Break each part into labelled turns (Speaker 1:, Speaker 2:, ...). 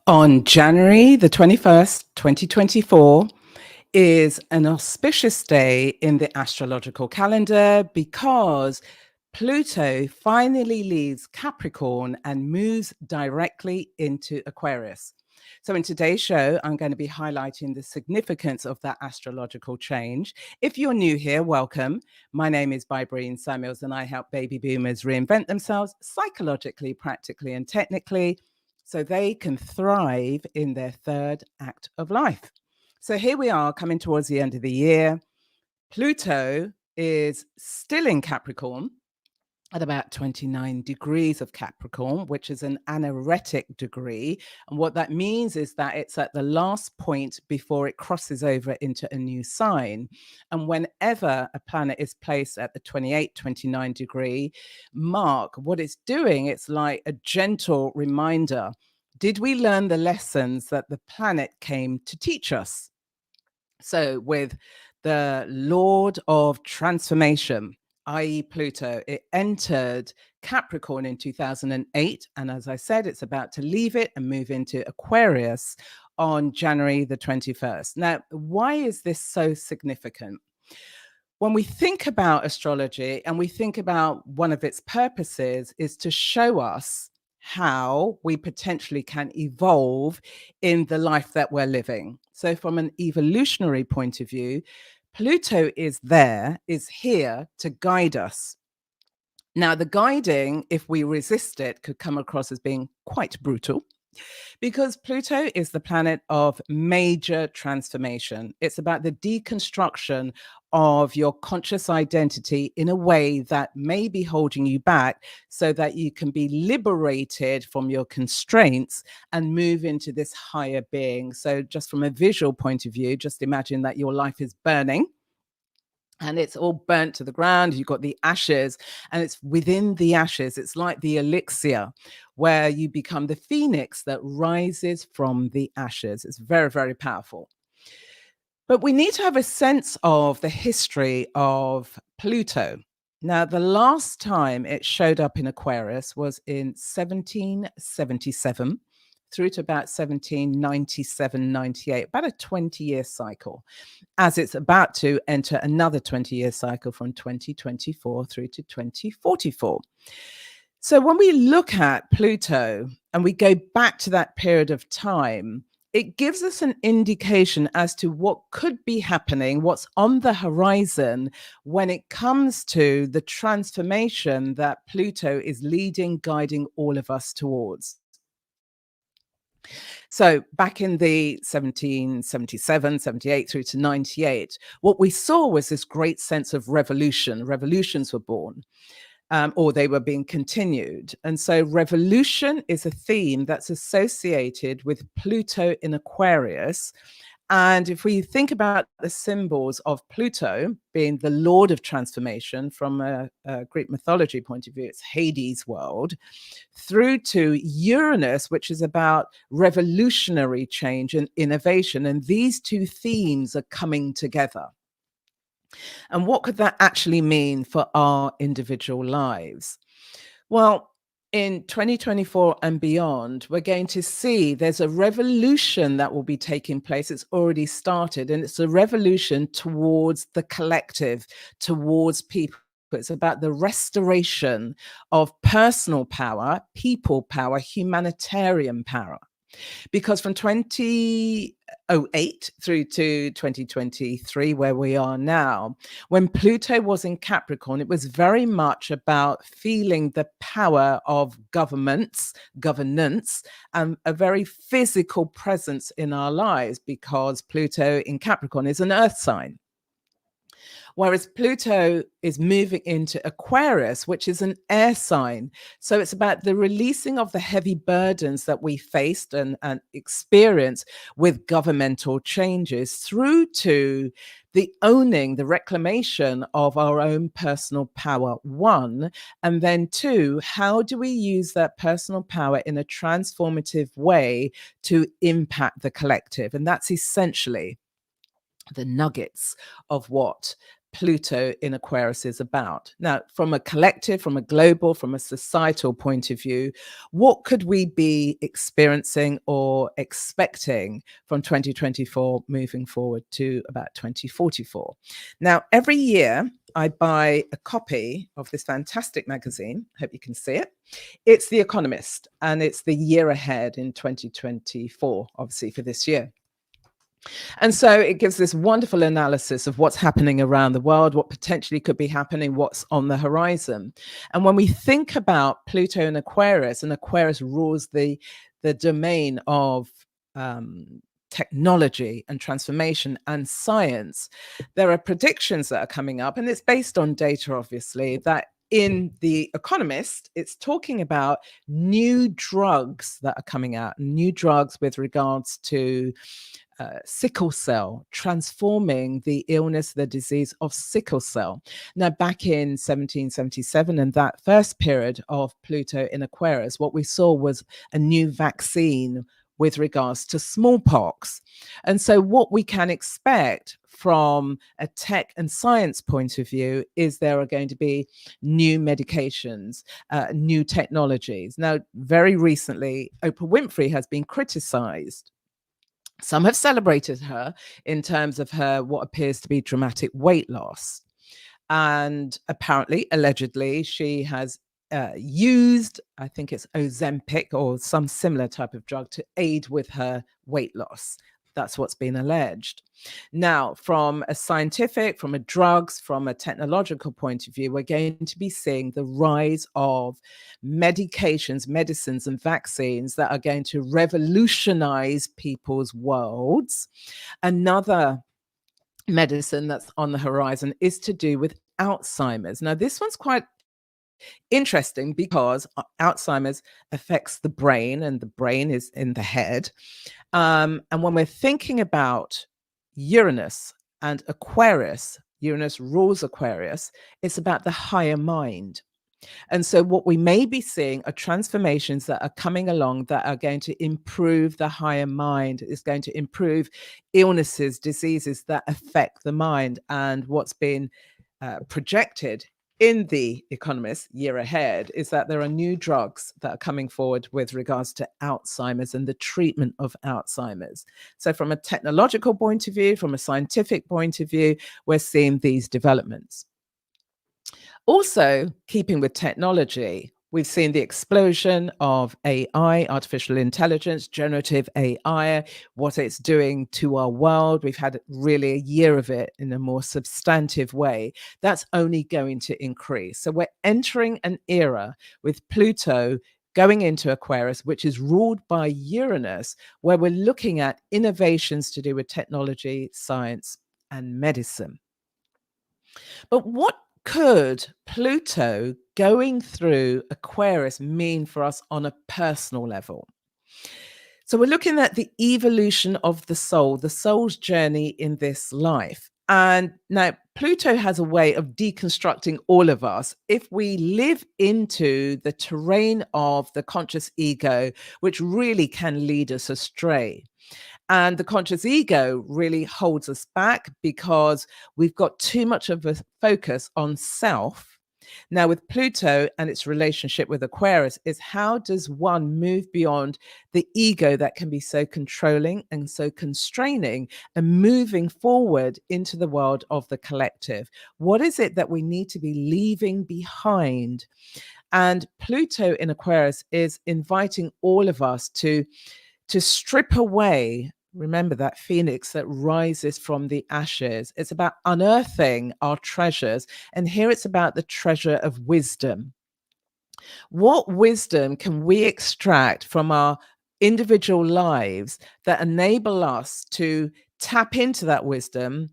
Speaker 1: On January the 21st, 2024, is an auspicious day in the astrological calendar because Pluto finally leaves Capricorn and moves directly into Aquarius. So, in today's show, I'm going to be highlighting the significance of that astrological change. If you're new here, welcome. My name is Bybreen Samuels, and I help baby boomers reinvent themselves psychologically, practically, and technically so they can thrive in their third act of life. So, here we are coming towards the end of the year. Pluto is still in Capricorn at about 29 degrees of Capricorn, which is an anaretic degree. And what that means is that it's at the last point before it crosses over into a new sign. And whenever a planet is placed at the 28, 29 degree mark, what it's doing, it's like a gentle reminder. Did we learn the lessons that the planet came to teach us? So, with the Lord of Transformation, i.e., Pluto, it entered Capricorn in 2008. And as I said, it's about to leave it and move into Aquarius on January the 21st. Now, why is this so significant? When we think about astrology and we think about one of its purposes is to show us how we potentially can evolve in the life that we're living. So, from an evolutionary point of view, Pluto is here to guide us. Now, the guiding, if we resist it, could come across as being quite brutal because Pluto is the planet of major transformation. It's about the deconstruction of your conscious identity in a way that may be holding you back so that you can be liberated from your constraints and move into this higher being. So, just from a visual point of view, just imagine that your life is burning and it's all burnt to the ground. You've got the ashes, and it's within the ashes. It's like the elixir where you become the phoenix that rises from the ashes. It's very, very powerful. But we need to have a sense of the history of Pluto. Now, the last time it showed up in Aquarius was in 1777 through to about 1797, 98, about a 20-year cycle, as it's about to enter another 20-year cycle from 2024 through to 2044. So when we look at Pluto and we go back to that period of time, it gives us an indication as to what could be happening, what's on the horizon when it comes to the transformation that Pluto is leading, guiding all of us towards. So back in the 1777, 78 through to 98, what we saw was this great sense of revolution. Revolutions were born. Or they were being continued. And so revolution is a theme that's associated with Pluto in Aquarius. And if we think about the symbols of Pluto being the Lord of transformation from a Greek mythology point of view, it's Hades' world, through to Uranus, which is about revolutionary change and innovation. And these two themes are coming together. And what could that actually mean for our individual lives? Well, in 2024 and beyond, we're going to see there's a revolution that will be taking place. It's already started, and it's a revolution towards the collective, towards people. It's about the restoration of personal power, people power, humanitarian power. Because from 2008 through to 2023, where we are now, when Pluto was in Capricorn, it was very much about feeling the power of governance, and a very physical presence in our lives, because Pluto in Capricorn is an earth sign. Whereas Pluto is moving into Aquarius, which is an air sign. So it's about the releasing of the heavy burdens that we faced and experienced with governmental changes, through to the owning, the reclamation of our own personal power, one. And then two, how do we use that personal power in a transformative way to impact the collective? And that's essentially the nuggets of what Pluto in Aquarius is about. Now, from a collective, from a global, from a societal point of view, what could we be experiencing or expecting from 2024 moving forward to about 2044? Now, every year I buy a copy of this fantastic magazine. Hope you can see it. It's The Economist, and it's the year ahead in 2024, obviously, for this year. And so it gives this wonderful analysis of what's happening around the world, what potentially could be happening, what's on the horizon. And when we think about Pluto and Aquarius rules the domain of technology and transformation and science, there are predictions that are coming up, and it's based on data, obviously, that in The Economist, it's talking about new drugs that are coming out, new drugs with regards to sickle cell, transforming the illness, the disease of sickle cell. Now, back in 1777 and that first period of Pluto in Aquarius, what we saw was a new vaccine with regards to smallpox. And so what we can expect from a tech and science point of view is there are going to be new medications, new technologies. Now, very recently, Oprah Winfrey has been criticized. Some have celebrated her in terms of her what appears to be dramatic weight loss. And apparently, allegedly, she has used, I think it's Ozempic or some similar type of drug to aid with her weight loss. That's what's been alleged. Now, from a scientific, from a drugs, from a technological point of view, we're going to be seeing the rise of medications, medicines, and vaccines that are going to revolutionize people's worlds. Another medicine that's on the horizon is to do with Alzheimer's. Now, this one's quite interesting because Alzheimer's affects the brain, and the brain is in the head. And when we're thinking about Uranus and Aquarius, Uranus rules Aquarius, it's about the higher mind. And so what we may be seeing are transformations that are coming along that are going to improve the higher mind, is going to improve illnesses, diseases that affect the mind. And what's been projected in The Economist year ahead is that there are new drugs that are coming forward with regards to Alzheimer's and the treatment of Alzheimer's. So from a technological point of view, from a scientific point of view, we're seeing these developments. Also, keeping with technology, we've seen the explosion of AI, artificial intelligence, generative AI, what it's doing to our world. We've had really a year of it in a more substantive way. That's only going to increase. So we're entering an era with Pluto going into Aquarius, which is ruled by Uranus, where we're looking at innovations to do with technology, science, and medicine. But what could Pluto going through Aquarius mean for us on a personal level? So we're looking at the evolution of the soul's journey in this life. And now Pluto has a way of deconstructing all of us if we live into the terrain of the conscious ego, which really can lead us astray. And the conscious ego really holds us back because we've got too much of a focus on self. Now, with Pluto and its relationship with Aquarius, is how does one move beyond the ego that can be so controlling and so constraining and moving forward into the world of the collective? What is it that we need to be leaving behind? And Pluto in Aquarius is inviting all of us to strip away. Remember that phoenix that rises from the ashes. It's about unearthing our treasures. And here it's about the treasure of wisdom. What wisdom can we extract from our individual lives that enable us to tap into that wisdom,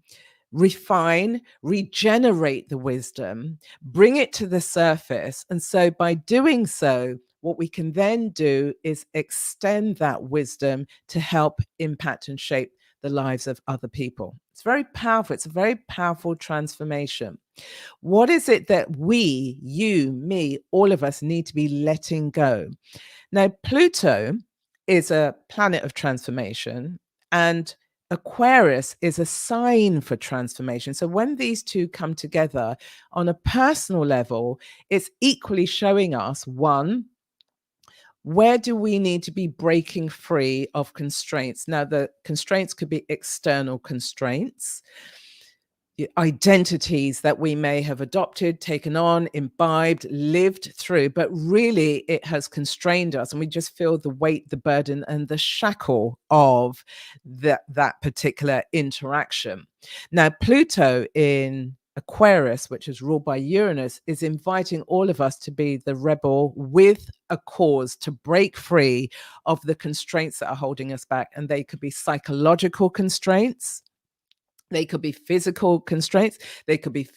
Speaker 1: refine, regenerate the wisdom, bring it to the surface? And so by doing so, what we can then do is extend that wisdom to help impact and shape the lives of other people. It's very powerful. It's a very powerful transformation. What is it that we, you, me, all of us need to be letting go? Now, Pluto is a planet of transformation, and Aquarius is a sign for transformation. So when these two come together on a personal level, it's equally showing us one, where do we need to be breaking free of constraints? Now, the constraints could be external constraints, identities that we may have adopted, taken on, imbibed, lived through, but really it has constrained us, and we just feel the weight, the burden, and the shackle of that particular interaction. Now, Pluto in Aquarius, which is ruled by Uranus, is inviting all of us to be the rebel with a cause to break free of the constraints that are holding us back. And they could be psychological constraints, they could be physical constraints, they could be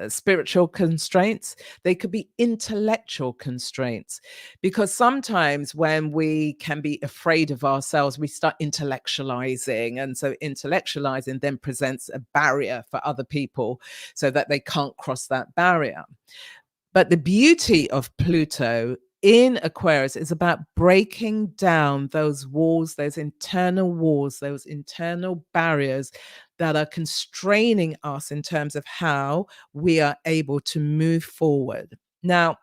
Speaker 1: spiritual constraints, they could be intellectual constraints. Because sometimes when we can be afraid of ourselves, we start intellectualizing. And so intellectualizing then presents a barrier for other people so that they can't cross that barrier. But the beauty of Pluto in Aquarius is about breaking down those walls, those internal walls, those internal barriers that are constraining us in terms of how we are able to move forward. Now,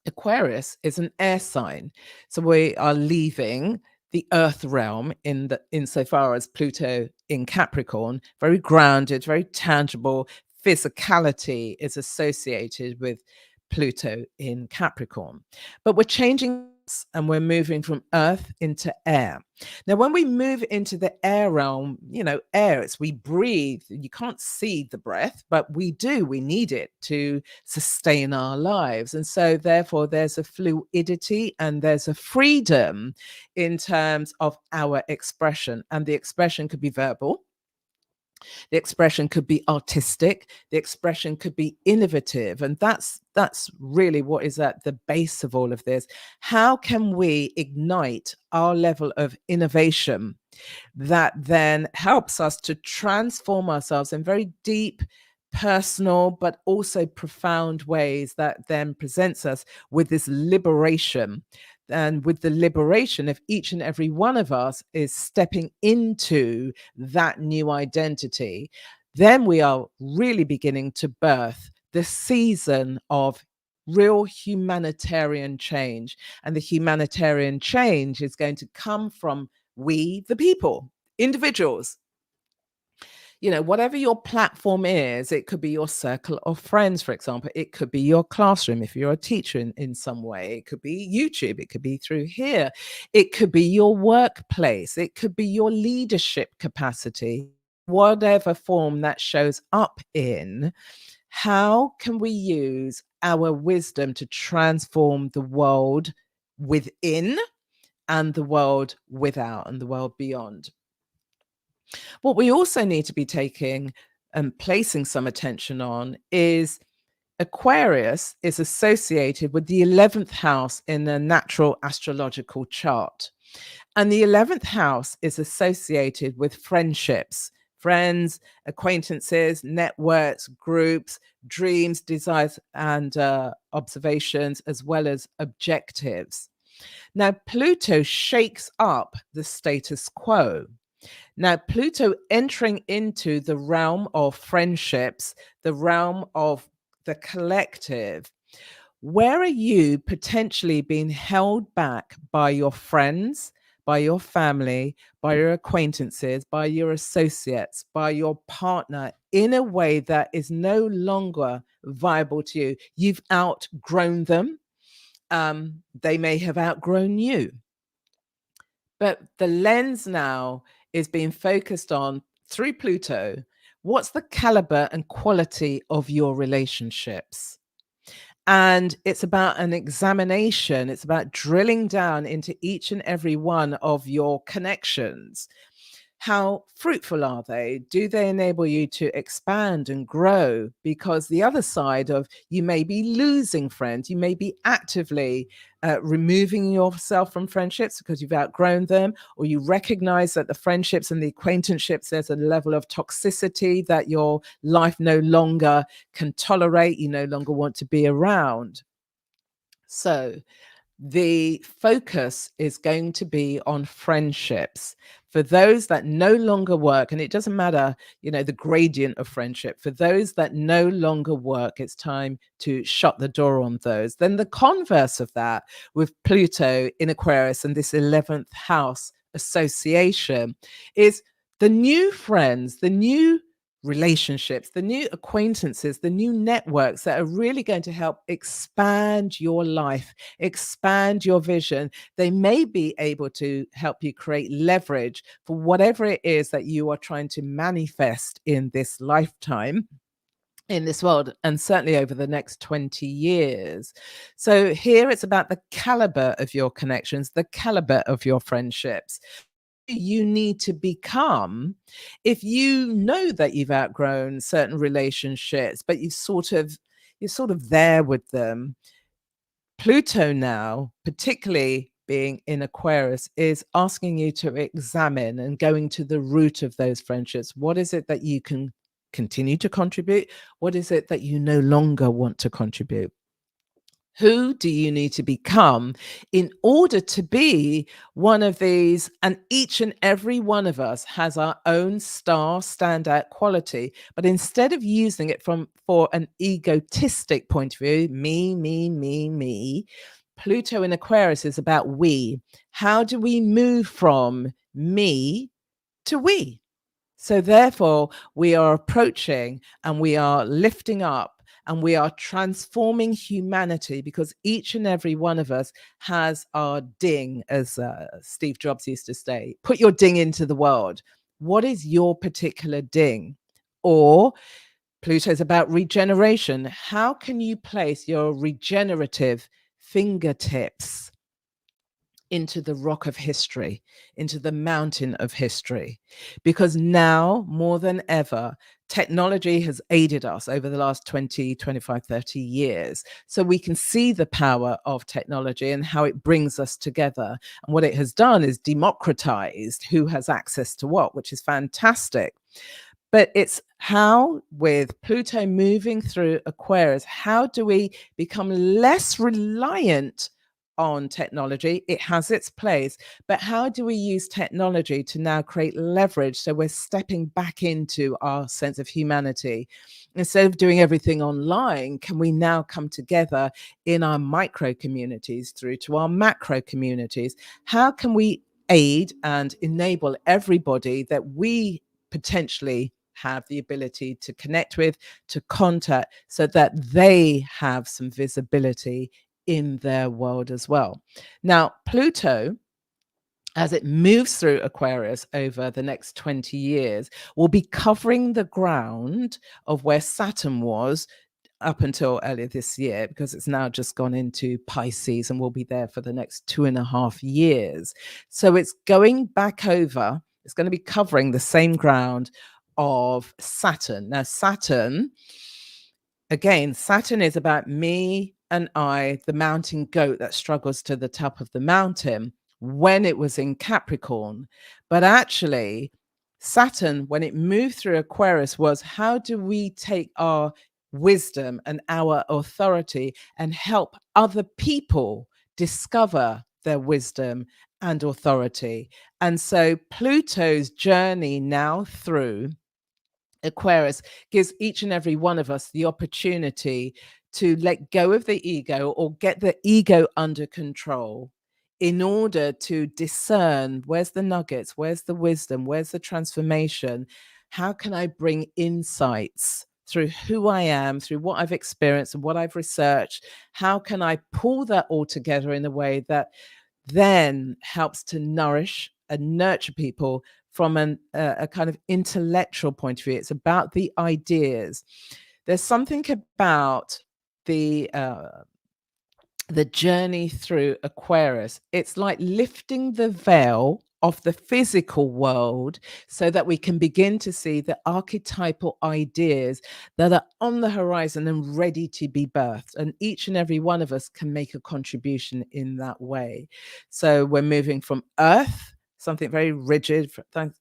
Speaker 1: Aquarius is an air sign, so we are leaving the earth realm insofar as Pluto in Capricorn, very grounded, very tangible. Physicality is associated with Pluto in Capricorn. But we're changing and we're moving from earth into air. Now, when we move into the air realm, air, it's we breathe. You can't see the breath, but we do. We need it to sustain our lives. And so, therefore, there's a fluidity and there's a freedom in terms of our expression. And the expression could be verbal. The expression could be artistic, the expression could be innovative, and that's really what is at the base of all of this. How can we ignite our level of innovation that then helps us to transform ourselves in very deep, personal, but also profound ways that then presents us with this liberation? And with the liberation, if each and every one of us is stepping into that new identity, then we are really beginning to birth the season of real humanitarian change. And the humanitarian change is going to come from we, the people, individuals. Whatever your platform is, it could be your circle of friends, for example. It could be your classroom if you're a teacher in some way. It could be YouTube. It could be through here. It could be your workplace. It could be your leadership capacity, whatever form that shows up in. How can we use our wisdom to transform the world within and the world without and the world beyond? What we also need to be taking and placing some attention on is Aquarius is associated with the 11th house in a natural astrological chart. And the 11th house is associated with friendships, friends, acquaintances, networks, groups, dreams, desires, and observations, as well as objectives. Now, Pluto shakes up the status quo. Now, Pluto entering into the realm of friendships, the realm of the collective. Where are you potentially being held back by your friends, by your family, by your acquaintances, by your associates, by your partner in a way that is no longer viable to you? You've outgrown them. They may have outgrown you. But the lens now is being focused on through Pluto. What's the caliber and quality of your relationships? And it's about an examination. It's about drilling down into each and every one of your connections. How fruitful are they? Do they enable you to expand and grow? Because the other side of you may be losing friends, you may be actively removing yourself from friendships because you've outgrown them, or you recognize that the friendships and the acquaintanceships, there's a level of toxicity that your life no longer can tolerate, you no longer want to be around. So the focus is going to be on friendships. For those that no longer work, and it doesn't matter, the gradient of friendship, for those that no longer work, it's time to shut the door on those. Then the converse of that, with Pluto in Aquarius and this 11th house association, is the new friends, the new relationships, the new acquaintances, the new networks that are really going to help expand your life, expand your vision. They may be able to help you create leverage for whatever it is that you are trying to manifest in this lifetime, in this world, and certainly over the next 20 years. So here it's about the caliber of your connections, the caliber of your friendships. You need to become, if you know that you've outgrown certain relationships, but you're sort of there with them. Pluto now, particularly being in Aquarius, is asking you to examine and going to the root of those friendships. What is it that you can continue to contribute? What is it that you no longer want to contribute? Who do you need to become in order to be one of these? And each and every one of us has our own star standout quality. But instead of using it for an egotistic point of view, me, Pluto in Aquarius is about we. How do we move from me to we? So therefore, we are approaching and we are lifting up and we are transforming humanity, because each and every one of us has our ding, as Steve Jobs used to say. Put your ding into the world. What is your particular ding? Or Pluto's about regeneration. How can you place your regenerative fingertips into the rock of history, into the mountain of history? Because now more than ever, technology has aided us over the last 20, 25, 30 years. So we can see the power of technology and how it brings us together. And what it has done is democratized who has access to what, which is fantastic. But it's how, with Pluto moving through Aquarius, how do we become less reliant on technology? It has its place, but how do we use technology to now create leverage so we're stepping back into our sense of humanity? Instead of doing everything online, can we now come together in our micro communities through to our macro communities? How can we aid and enable everybody that we potentially have the ability to connect with, to contact, so that they have some visibility in their world as well? Now, Pluto, as it moves through Aquarius over the next 20 years, will be covering the ground of where Saturn was up until earlier this year, because it's now just gone into Pisces and will be there for the next 2.5 years. So it's going back over, it's going to be covering the same ground of Saturn. Now, Saturn is about me and I, the mountain goat that struggles to the top of the mountain when it was in Capricorn. But actually, Saturn, when it moved through Aquarius, was how do we take our wisdom and our authority and help other people discover their wisdom and authority? And so Pluto's journey now through Aquarius gives each and every one of us the opportunity to let go of the ego, or get the ego under control, in order to discern where's the nuggets, where's the wisdom, where's the transformation. How can I bring insights through who I am, through what I've experienced and what I've researched? How can I pull that all together in a way that then helps to nourish and nurture people from a kind of intellectual point of view? It's about the ideas. There's something about the uh, the journey through Aquarius. It's like lifting the veil of the physical world so that we can begin to see the archetypal ideas that are on the horizon and ready to be birthed. And each and every one of us can make a contribution in that way. So we're moving from Earth, something very rigid,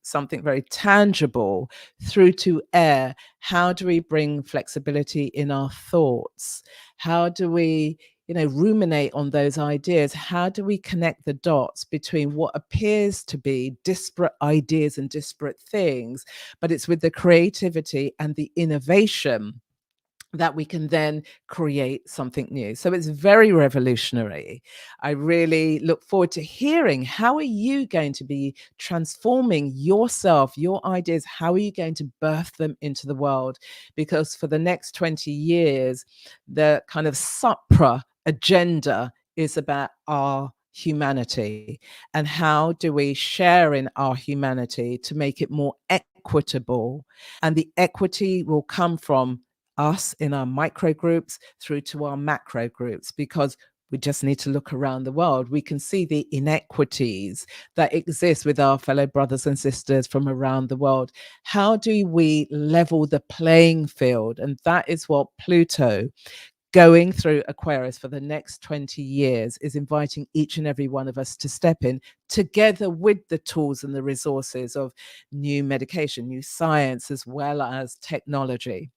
Speaker 1: something very tangible, through to air. How do we bring flexibility in our thoughts? How do we ruminate on those ideas. How do we connect the dots between what appears to be disparate ideas and disparate things, but it's with the creativity and the innovation that we can then create something new. So it's very revolutionary. I really look forward to hearing, how are you going to be transforming yourself, your ideas? How are you going to birth them into the world? Because for the next 20 years, the kind of supra agenda is about our humanity, and how do we share in our humanity to make it more equitable. And the equity will come from us in our micro groups through to our macro groups, because we just need to look around the world. We can see the inequities that exist with our fellow brothers and sisters from around the world. How do we level the playing field? And that is what Pluto, going through Aquarius for the next 20 years, is inviting each and every one of us to step in, together with the tools and the resources of new medication, new science, as well as technology.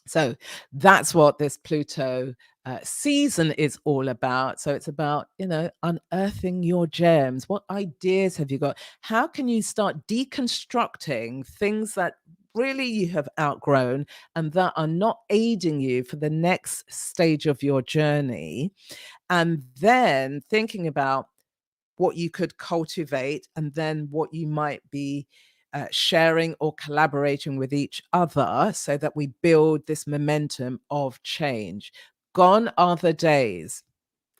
Speaker 1: So that's what this Pluto season is all about. So it's about, unearthing your gems. What ideas have you got? How can you start deconstructing things that really you have outgrown and that are not aiding you for the next stage of your journey? And then thinking about what you could cultivate, and then what you might be sharing or collaborating with each other, so that we build this momentum of change. Gone are the days,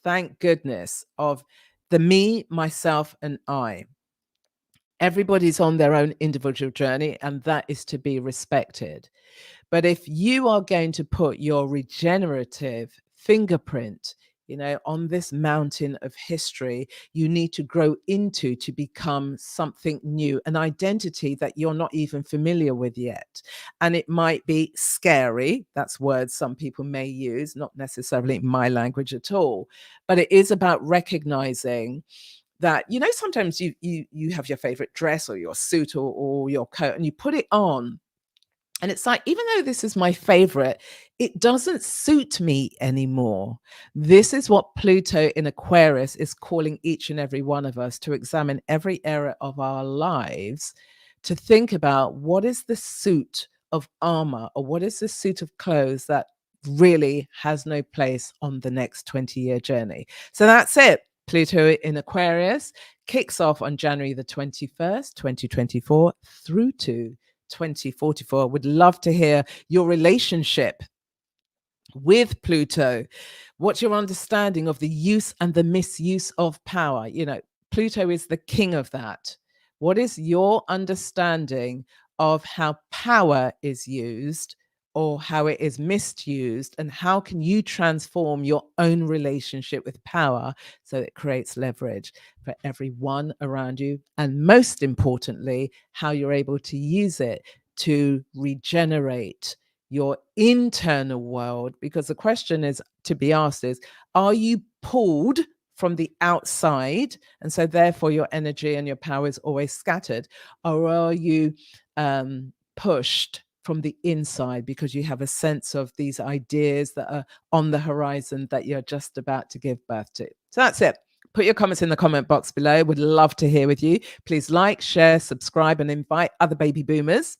Speaker 1: thank goodness, of the me, myself, and I. Everybody's on their own individual journey, and that is to be respected. But if you are going to put your regenerative fingerprint, on this mountain of history, you need to grow into, to become something new, an identity that you're not even familiar with yet. And it might be scary. That's words some people may use, not necessarily my language at all. But it is about recognizing that, sometimes you have your favorite dress or your suit, or your coat, and you put it on, and it's like, even though this is my favorite, it doesn't suit me anymore. This is what Pluto in Aquarius is calling each and every one of us to examine every area of our lives, to think about, what is the suit of armor, or what is the suit of clothes that really has no place on the next 20-year journey. So that's it. Pluto in Aquarius kicks off on January the 21st, 2024, through to 2044. Would love to hear your relationship with Pluto. What's your understanding of the use and the misuse of power? Pluto is the king of that. What is your understanding of how power is used, or how it is misused, and how can you transform your own relationship with power so it creates leverage for everyone around you? And most importantly, how you're able to use it to regenerate your internal world. Because the question is to be asked is, are you pulled from the outside, and so therefore your energy and your power is always scattered, or are you pushed from the inside, because you have a sense of these ideas that are on the horizon that you're just about to give birth to? So that's it. Put your comments in the comment box below. Would love to hear with you. Please like, share, subscribe, and invite other baby boomers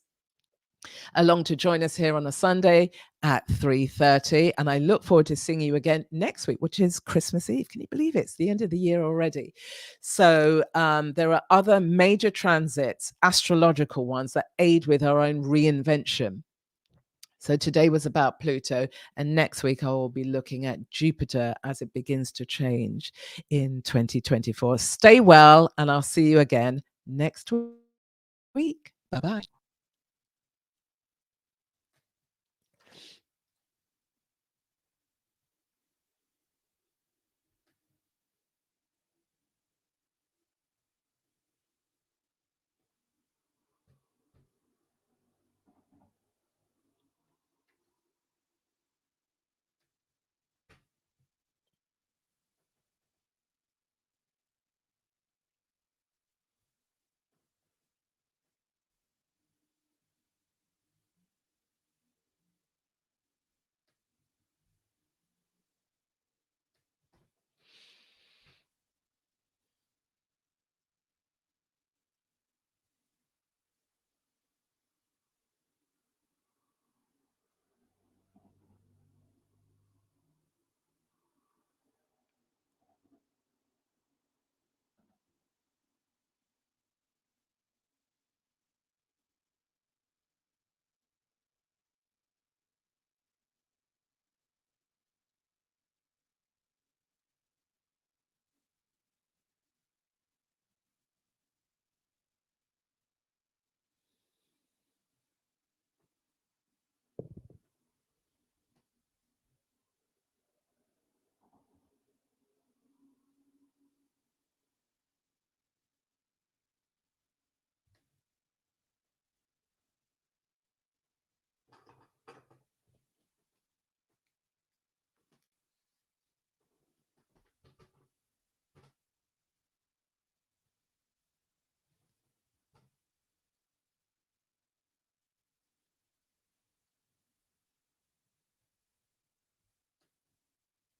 Speaker 1: along to join us here on a Sunday at 3:30. And I look forward to seeing you again next week, which is Christmas Eve. Can you believe it? It's the end of the year already? So there are other major transits, astrological ones, that aid with our own reinvention. So today was about Pluto, and next week I will be looking at Jupiter as it begins to change in 2024. Stay well, and I'll see you again next week. Bye-bye.